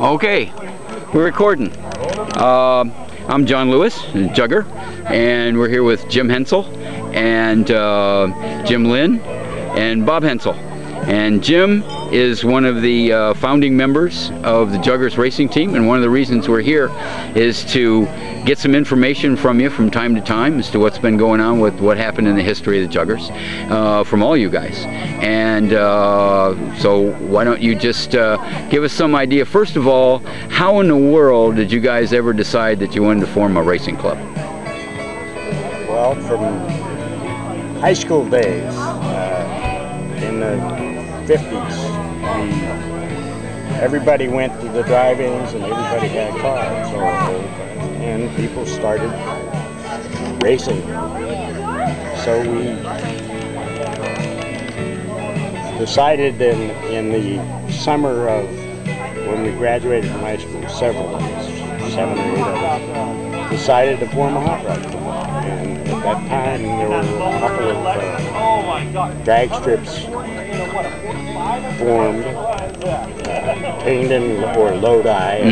Okay, we're recording. I'm John Lewis, Jugger, and we're here with Jim Hensel and Jim Lynn and Bob Hensel. And Jim is one of the founding members of the Juggers Racing Team, and one of the reasons we're here is to get some information from you from time to time as to what's been going on with what happened in the history of the Juggers from all you guys. And so why don't you just give us some idea, first of all, how in the world did you guys ever decide that you wanted to form a racing club? Well, from high school days, in the 50s, everybody went to the drive-ins and everybody had cars all over, and people started racing. So we decided in the summer of when we graduated from high school, several of us, 7 or 8 of us, decided to form a hot rod club. And at that time there were a couple of drag strips formed, Kingdon or Lodi,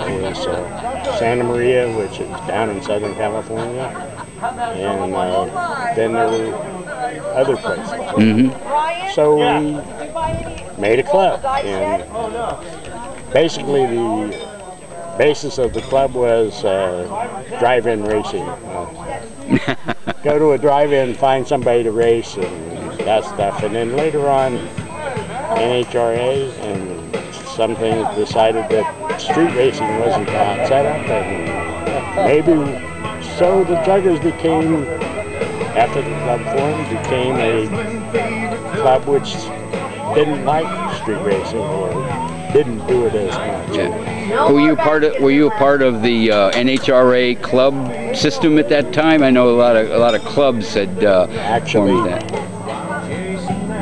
there was Santa Maria, which is down in Southern California, and then there were other places. So we made a club, and basically the basis of the club was drive-in racing. Go to a drive-in, find somebody to race, and that stuff. And then later on, NHRA and some things decided that street racing wasn't the hot setup, and maybe so the Juggers became, after the club formed, became a club which didn't like street racing or didn't do it as much. Yeah. Were you a part of the NHRA club system at that time? I know a lot of clubs had actually formed that.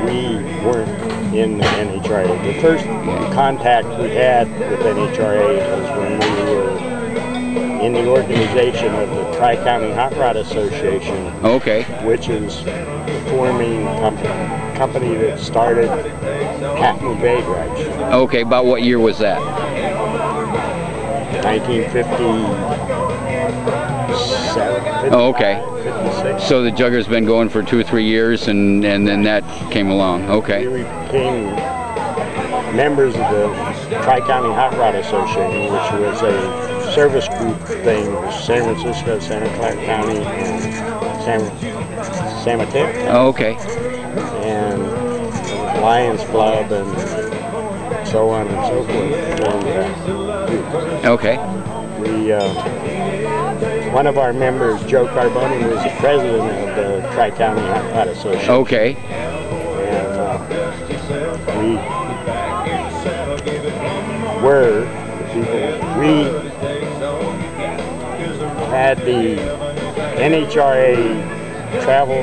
We weren't in the NHRA. The first contact we had with NHRA was when we were in the organization of the Tri-County Hot Rod Association. Okay. Which is the forming company that started Half Moon Bay Drag Strip. Okay, about what year was that? 1957. Oh, okay. 56. So the Juggers been going for 2 or 3 years, and then that came along. Okay. We became members of the Tri-County Hot Rod Association, which was a service group thing, San Francisco, Santa Clara County, and San Mateo. Oh, okay. And Lions Club and so on and so forth. And, okay. We, one of our members, Joe Carboni, was the president of the Tri-County Hot Rod Association. Okay. And we were the people. We had the NHRA travel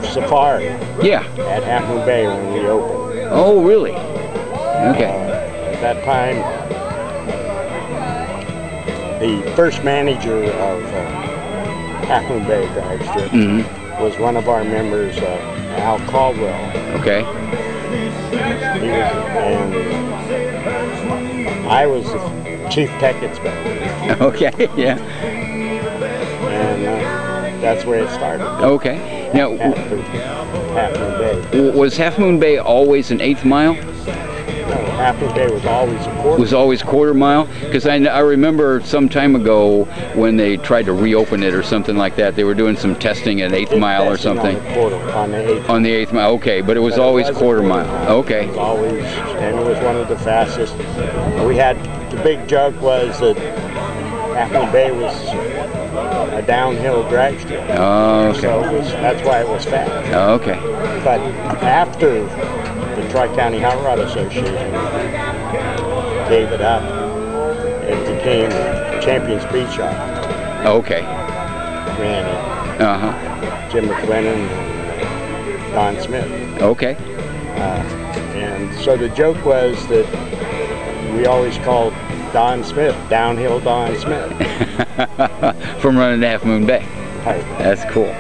safari. Yeah. At Half Moon Bay when we opened. Oh, really? Okay. At that time, the first manager of Half Moon Bay Drag Strip was one of our members, Al Caldwell. Okay. He was, and I was the chief tech inspector. Okay, yeah. And that's where it started. Okay. Now, Half Moon Bay. Was Half Moon Bay always an 1/8 mile? No, Half Moon Bay was always a quarter. Was always 1/4 mile? Because I remember some time ago when they tried to reopen it or something like that, they were doing some testing at 1/8 mile or something. On the 8th. On the 1/8 mile, okay, but it was always 1/4 mile. Okay. It was always, and it was one of the fastest. We had, the big joke was that Half Moon Bay was a downhill drag strip. Oh, okay. So that's why it was fast. Oh, okay. But after the Tri-County Hot Rod Association gave it up, it became Champions Speed Shop. Okay. Ran it. Jim McLennan and Don Smith. Okay. And so the joke was that we always called Don Smith Downhill Don Smith. From running Half Moon Bay. Right. That's cool.